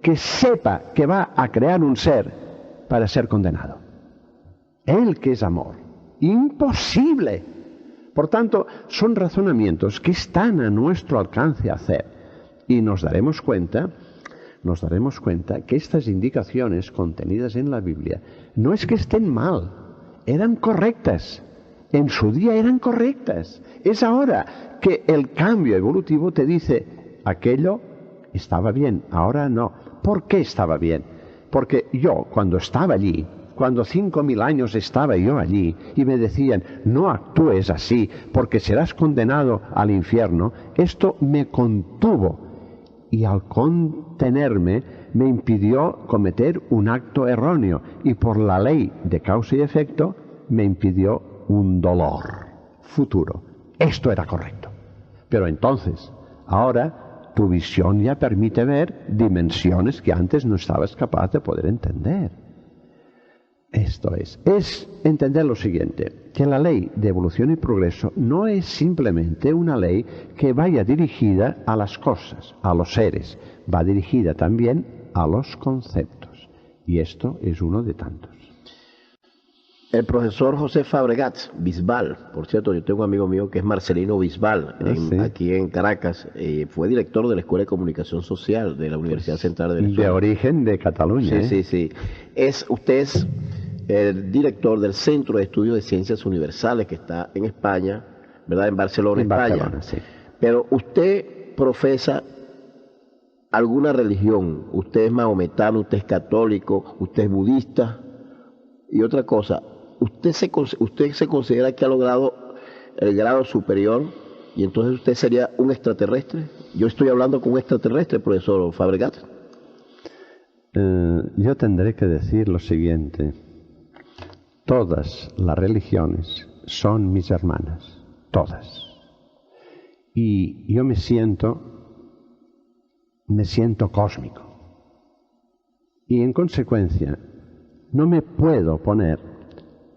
que sepa que va a crear un ser para ser condenado. Él que es amor. Imposible. Por tanto, son razonamientos que están a nuestro alcance hacer. Y nos daremos cuenta que estas indicaciones contenidas en la Biblia no es que estén mal, eran correctas. En su día eran correctas. Es ahora que el cambio evolutivo te dice, aquello estaba bien, ahora no. ¿Por qué estaba bien? Porque yo, cuando estaba allí, cuando 5.000 años estaba yo allí, y me decían, no actúes así, porque serás condenado al infierno, esto me contuvo. Y al contenerme, me impidió cometer un acto erróneo, y por la ley de causa y efecto, me impidió un dolor futuro. Esto era correcto. Pero entonces, ahora, tu visión ya permite ver dimensiones que antes no estabas capaz de poder entender. Esto es entender lo siguiente, que la ley de evolución y progreso no es simplemente una ley que vaya dirigida a las cosas, a los seres, va dirigida también a los conceptos. Y esto es uno de tantos. El profesor José Fabregat Bisbal, por cierto, yo tengo un amigo mío que es Marcelino Bisbal, sí. aquí en Caracas, fue director de la Escuela de Comunicación Social de la Universidad Central de Venezuela. De origen de Cataluña. Sí. Usted es el director del Centro de Estudios de Ciencias Universales que está en España, ¿verdad? En Barcelona, España. Sí. Pero usted profesa alguna religión, usted es mahometano, usted es católico, usted es budista. Y otra cosa, usted se considera que ha logrado el grado superior y entonces usted sería un extraterrestre. Yo estoy hablando con un extraterrestre, profesor Fabregat. Yo tendré que decir lo siguiente. Todas las religiones son mis hermanas, todas. Y yo me siento cósmico. Y en consecuencia, no me puedo poner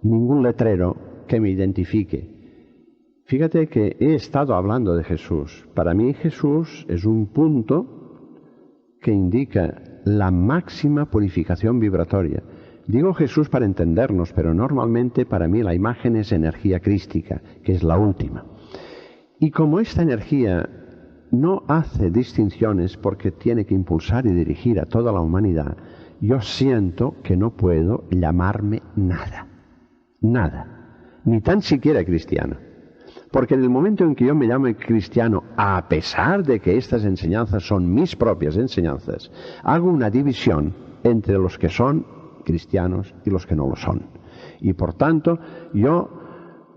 ningún letrero que me identifique. Fíjate que he estado hablando de Jesús. Para mí Jesús es un punto que indica la máxima purificación vibratoria. Digo Jesús para entendernos, pero normalmente para mí la imagen es energía crística, que es la última. Y como esta energía no hace distinciones porque tiene que impulsar y dirigir a toda la humanidad, yo siento que no puedo llamarme nada, ni tan siquiera cristiano. Porque en el momento en que yo me llamo cristiano, a pesar de que estas enseñanzas son mis propias enseñanzas, hago una división entre los que son cristianos y los que no lo son. Y por tanto, yo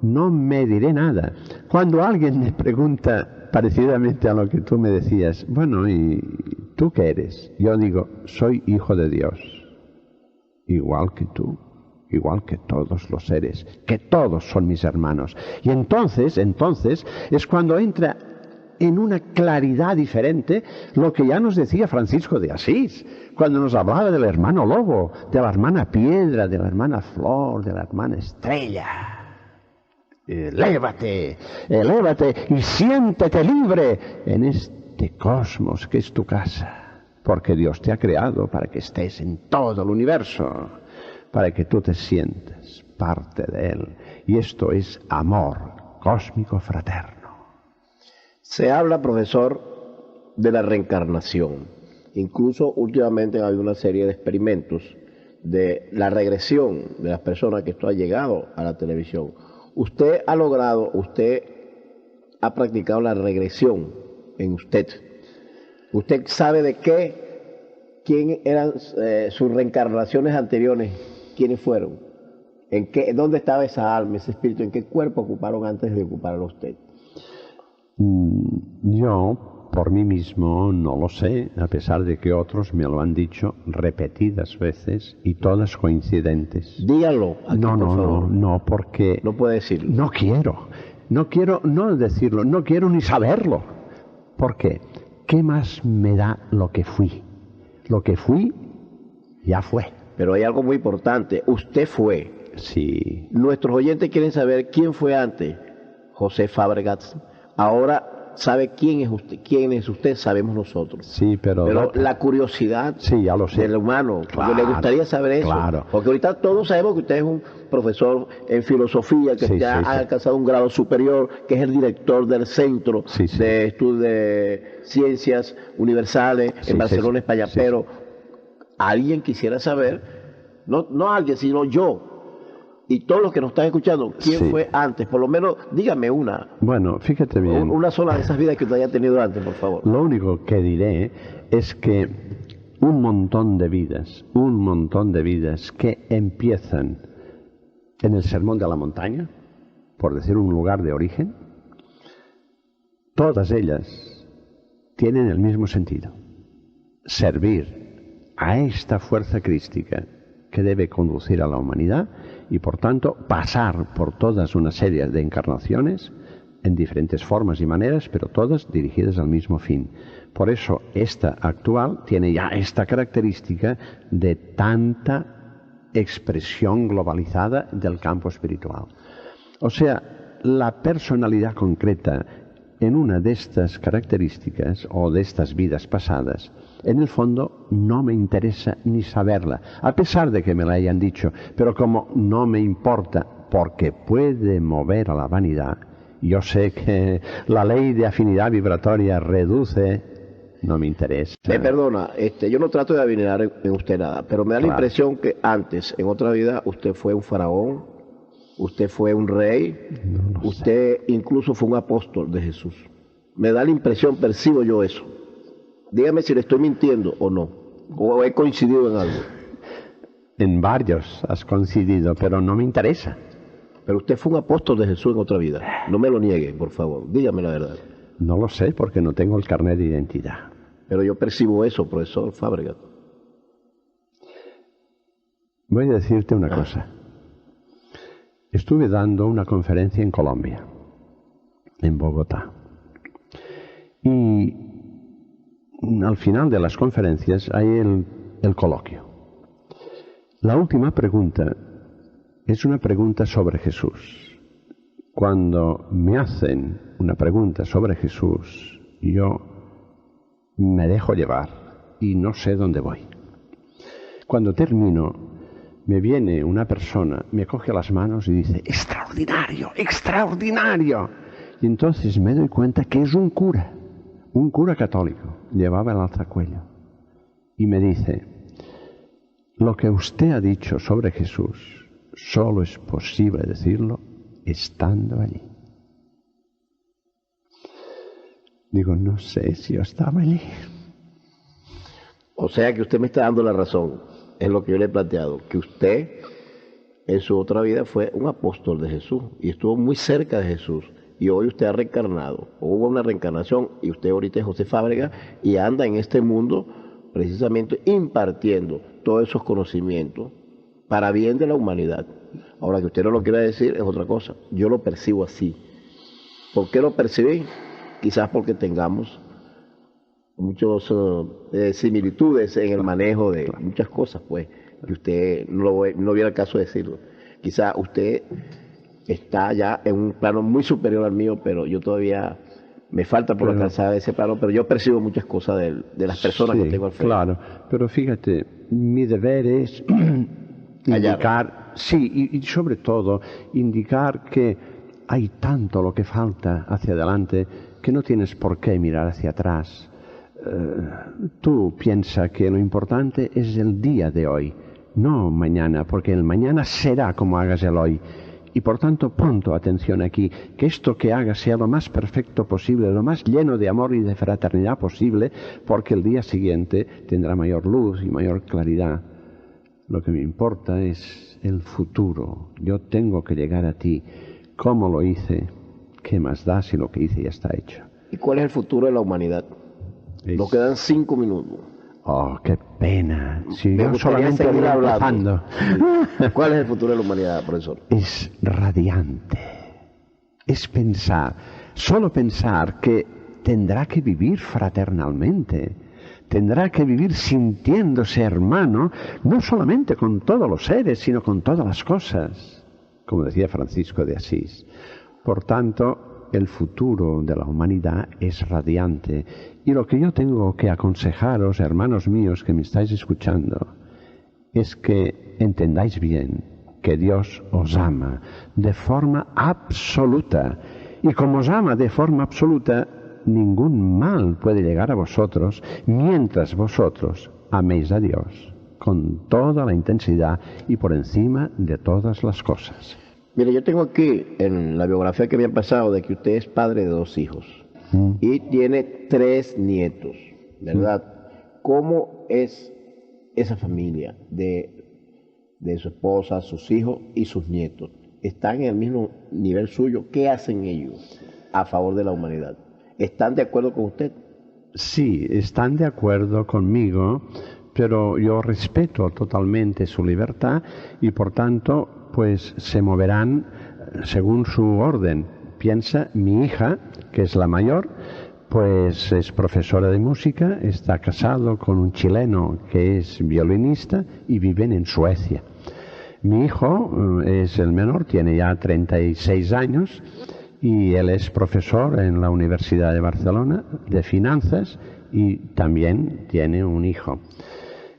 no me diré nada. Cuando alguien me pregunta, parecidamente a lo que tú me decías, bueno, ¿y tú qué eres? Yo digo, soy hijo de Dios, igual que tú, igual que todos los seres, que todos son mis hermanos. Y entonces es cuando entra en una claridad diferente lo que ya nos decía Francisco de Asís, cuando nos hablaba del hermano lobo, de la hermana piedra, de la hermana flor, de la hermana estrella. Elévate, elévate y siéntete libre en este cosmos que es tu casa, porque Dios te ha creado para que estés en todo el universo, para que tú te sientas parte de él. Y esto es amor cósmico fraterno. Se habla, profesor, de la reencarnación. Incluso últimamente hay una serie de experimentos de la regresión de las personas que esto ha llegado a la televisión. Usted ha practicado la regresión en usted. Usted sabe de quién eran sus reencarnaciones anteriores, quiénes fueron, dónde estaba esa alma, ese espíritu, en qué cuerpo ocuparon antes de ocuparlo usted. Yo, por mí mismo, no lo sé, a pesar de que otros me lo han dicho repetidas veces y todas coincidentes. Dígalo aquí, por favor. No, porque... No puede decirlo. No quiero no decirlo, no quiero ni saberlo. ¿Por qué? ¿Qué más me da lo que fui? Lo que fui, ya fue. Pero hay algo muy importante, usted fue. Sí. Nuestros oyentes quieren saber quién fue antes. José Fábregat. Ahora sabe quién es usted, sabemos nosotros. Sí, pero la curiosidad sí, ya lo sé. del humano, claro, le gustaría saber eso. Claro. Porque ahorita todos sabemos que usted es un profesor en filosofía, que ha alcanzado un grado superior, que es el director del Centro de Estudios de Ciencias Universales en Barcelona, España. Pero alguien quisiera saber, no alguien, sino yo, y todos los que nos están escuchando, ¿quién fue antes? Por lo menos, dígame una. Bueno, fíjate bien. Una sola de esas vidas que usted haya tenido antes, por favor. Lo único que diré es que un montón de vidas que empiezan en el Sermón de la Montaña, por decir un lugar de origen, todas ellas tienen el mismo sentido. Servir a esta fuerza crística que debe conducir a la humanidad y, por tanto, pasar por todas una serie de encarnaciones en diferentes formas y maneras, pero todas dirigidas al mismo fin. Por eso, esta actual tiene ya esta característica de tanta expresión globalizada del campo espiritual. O sea, la personalidad concreta en una de estas características o de estas vidas pasadas, en el fondo no me interesa ni saberla, a pesar de que me la hayan dicho, pero como no me importa porque puede mover a la vanidad, yo sé que la ley de afinidad vibratoria reduce, no me interesa. Me perdona, yo no trato de adivinar en usted nada, pero me da la impresión que antes, en otra vida, usted fue un faraón, usted fue un rey, usted incluso fue un apóstol de Jesús. Me da la impresión, percibo yo eso. Dígame si le estoy mintiendo o no, o he coincidido en algo. En varios has coincidido, pero no me interesa. Pero usted fue un apóstol de Jesús en otra vida. No me lo niegue, por favor, dígame la verdad. No lo sé porque no tengo el carnet de identidad. Pero yo percibo eso, profesor Fábregat. Voy a decirte una cosa. Estuve dando una conferencia en Colombia, en Bogotá. Y al final de las conferencias hay el coloquio. La última pregunta es una pregunta sobre Jesús. Cuando me hacen una pregunta sobre Jesús, yo me dejo llevar y no sé dónde voy. Cuando termino, me viene una persona, me coge las manos y dice, ¡extraordinario, extraordinario! Y entonces me doy cuenta que es un cura católico, llevaba el alzacuello. Y me dice, lo que usted ha dicho sobre Jesús, solo es posible decirlo estando allí. Digo, no sé si yo estaba allí. O sea que usted me está dando la razón, es lo que yo le he planteado, que usted en su otra vida fue un apóstol de Jesús y estuvo muy cerca de Jesús. Y hoy usted ha reencarnado, hubo una reencarnación y usted ahorita es José Fábrega y anda en este mundo precisamente impartiendo todos esos conocimientos para bien de la humanidad. Ahora, que usted no lo quiera decir es otra cosa. Yo lo percibo así. ¿Por qué lo percibí? Quizás porque tengamos muchas similitudes en el manejo de muchas cosas, pues, que usted no viera el caso de decirlo. Quizás usted está ya en un plano muy superior al mío, pero yo todavía me falta por alcanzar ese plano, pero yo percibo muchas cosas de las personas que tengo al frente. Claro, pero fíjate, mi deber es indicar, sí, y sobre todo indicar que hay tanto lo que falta hacia adelante que no tienes por qué mirar hacia atrás. Tú piensas que lo importante es el día de hoy, no mañana, porque el mañana será como hagas el hoy. Y por tanto, pon tu atención aquí, que esto que hagas sea lo más perfecto posible, lo más lleno de amor y de fraternidad posible, porque el día siguiente tendrá mayor luz y mayor claridad. Lo que me importa es el futuro. Yo tengo que llegar a ti. ¿Cómo lo hice? ¿Qué más da si lo que hice ya está hecho? ¿Y cuál es el futuro de la humanidad? Nos quedan 5 minutos. Oh, qué pena. Si Me yo gustaría solamente seguir hablando. ¿Cuál es el futuro de la humanidad, profesor? Es radiante. Es pensar, solo pensar que tendrá que vivir fraternalmente. Tendrá que vivir sintiéndose hermano, no solamente con todos los seres, sino con todas las cosas, como decía Francisco de Asís. Por tanto, el futuro de la humanidad es radiante. Y lo que yo tengo que aconsejaros, hermanos míos que me estáis escuchando, es que entendáis bien que Dios os ama de forma absoluta. Y como os ama de forma absoluta, ningún mal puede llegar a vosotros mientras vosotros améis a Dios con toda la intensidad y por encima de todas las cosas. Mire, yo tengo aquí en la biografía que me ha pasado de que usted es padre de 2 hijos y tiene 3 nietos, ¿verdad? ¿Cómo es esa familia de su esposa, sus hijos y sus nietos? ¿Están en el mismo nivel suyo? ¿Qué hacen ellos a favor de la humanidad? ¿Están de acuerdo con usted? Sí, están de acuerdo conmigo, pero yo respeto totalmente su libertad y por tanto pues se moverán según su orden. Piensa, mi hija, que es la mayor, pues es profesora de música, está casado con un chileno que es violinista y viven en Suecia. Mi hijo es el menor, tiene ya 36 años y él es profesor en la Universidad de Barcelona de finanzas y también tiene un hijo.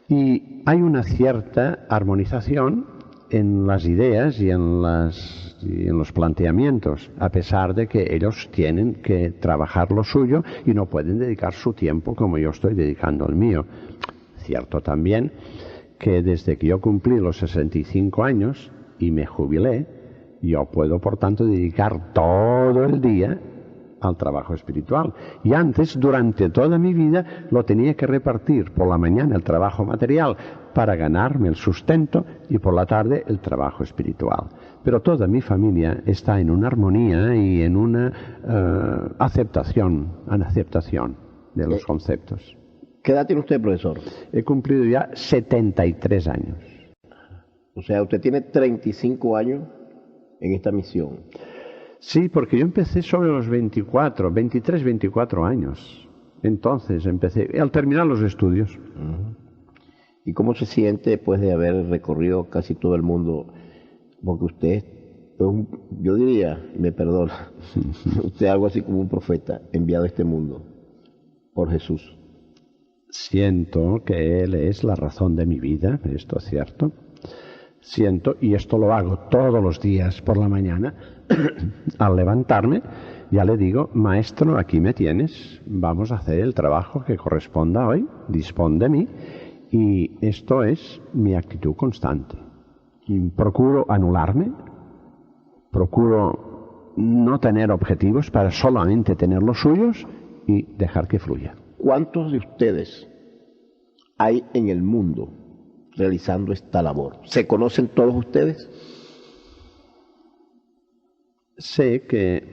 Y hay una cierta armonización en las ideas y en los planteamientos, a pesar de que ellos tienen que trabajar lo suyo y no pueden dedicar su tiempo como yo estoy dedicando el mío. Cierto también que desde que yo cumplí los 65 años y me jubilé, yo puedo por tanto dedicar todo el día al trabajo espiritual. Y antes, durante toda mi vida, lo tenía que repartir por la mañana el trabajo material para ganarme el sustento y por la tarde el trabajo espiritual. Pero toda mi familia está en una armonía y en una aceptación de los conceptos. ¿Qué edad tiene usted, profesor? He cumplido ya 73 años. O sea, usted tiene 35 años en esta misión. Sí, porque yo empecé sobre los 23, 24 años. Entonces empecé, al terminar los estudios. ¿Y cómo se siente después de haber recorrido casi todo el mundo? Porque usted es yo diría, me perdona, usted es algo así como un profeta enviado a este mundo por Jesús. Siento que Él es la razón de mi vida, esto es cierto. Siento, y esto lo hago todos los días por la mañana, al levantarme, ya le digo, maestro, aquí me tienes, vamos a hacer el trabajo que corresponda hoy, dispón de mí, y esto es mi actitud constante. Procuro anularme, procuro no tener objetivos para solamente tener los suyos y dejar que fluya. ¿Cuántos de ustedes hay en el mundo realizando esta labor? ¿Se conocen todos ustedes? sé que,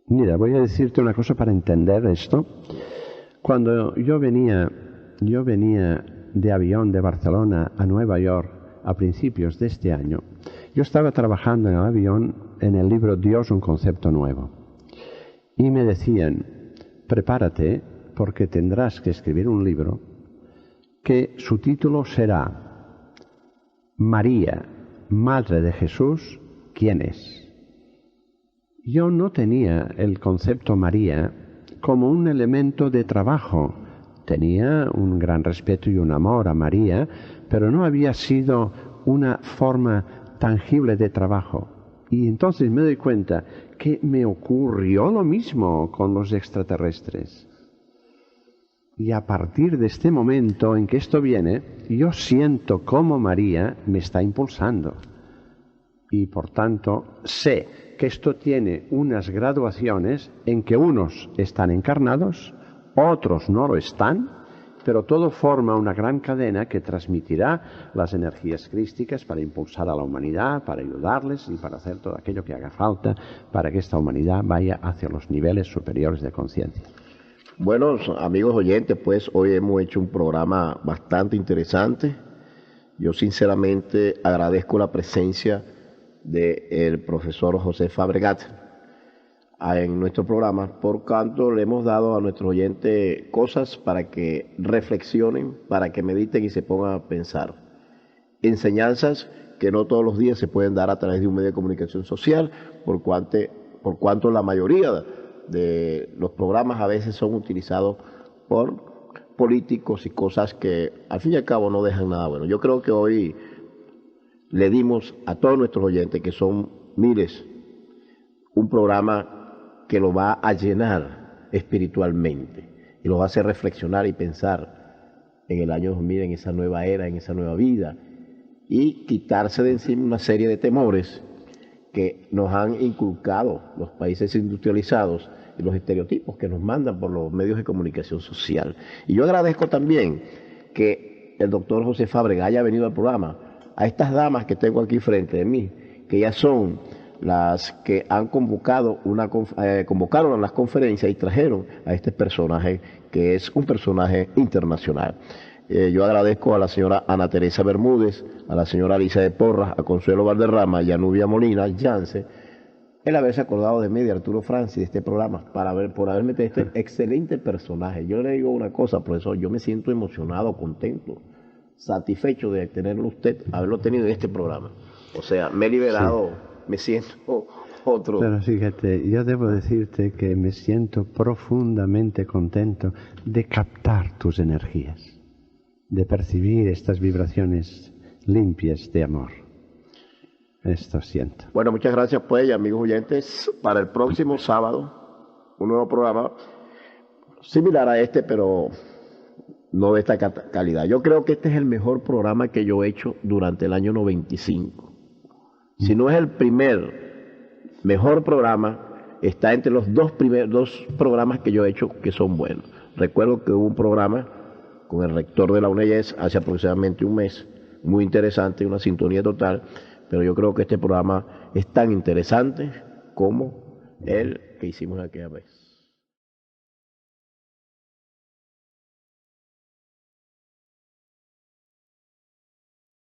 mira, voy a decirte una cosa para entender esto. Cuando yo venía de avión de Barcelona a Nueva York a principios de este año, yo estaba trabajando en el avión en el libro Dios, un concepto nuevo. Y me decían, prepárate porque tendrás que escribir un libro que su título será María, Madre de Jesús, ¿quién es? Yo no tenía el concepto María como un elemento de trabajo. Tenía un gran respeto y un amor a María, pero no había sido una forma tangible de trabajo. Y entonces me doy cuenta que me ocurrió lo mismo con los extraterrestres. Y a partir de este momento en que esto viene, yo siento cómo María me está impulsando. Y por tanto sé que esto tiene unas graduaciones en que unos están encarnados, otros no lo están, pero todo forma una gran cadena que transmitirá las energías crísticas para impulsar a la humanidad, para ayudarles y para hacer todo aquello que haga falta para que esta humanidad vaya hacia los niveles superiores de conciencia. Buenos amigos oyentes, pues hoy hemos hecho un programa bastante interesante. Yo sinceramente agradezco la presencia del profesor José Fabregat en nuestro programa, por cuanto le hemos dado a nuestros oyentes cosas para que reflexionen, para que mediten y se pongan a pensar. Enseñanzas que no todos los días se pueden dar a través de un medio de comunicación social, por cuanto la mayoría de los programas a veces son utilizados por políticos y cosas que al fin y al cabo no dejan nada bueno. Yo creo que hoy le dimos a todos nuestros oyentes, que son miles, un programa que lo va a llenar espiritualmente y lo va a hacer reflexionar y pensar en el año 2000, en esa nueva era, en esa nueva vida, y quitarse de encima una serie de temores que nos han inculcado los países industrializados y los estereotipos que nos mandan por los medios de comunicación social. Y yo agradezco también que el doctor José Fábrega haya venido al programa, a estas damas que tengo aquí frente de mí, que ya son las que han convocaron a las conferencias y trajeron a este personaje, que es un personaje internacional. Yo agradezco a la señora Ana Teresa Bermúdez, a la señora Alicia de Porras, a Consuelo Valderrama y a Nubia Molina, Yance, el haberse acordado de mí, de Arturo Francis, de este programa, por haberme tenido este excelente personaje. Yo le digo una cosa, profesor, yo me siento emocionado, contento, satisfecho de tenerlo usted, haberlo tenido en este programa. O sea, me he liberado, sí. Me siento otro. Pero fíjate, yo debo decirte que me siento profundamente contento de captar tus energías, de percibir estas vibraciones limpias de amor. Esto siento. Bueno, muchas gracias pues, amigos oyentes. Para el próximo sábado, un nuevo programa similar a este, pero no de esta calidad. Yo creo que este es el mejor programa que yo he hecho durante el año 95. Si no es el primer mejor programa, está entre los dos programas que yo he hecho que son buenos. Recuerdo que hubo un programa con el rector de la UNEYES hace aproximadamente un mes, muy interesante, una sintonía total, pero yo creo que este programa es tan interesante como el que hicimos aquella vez.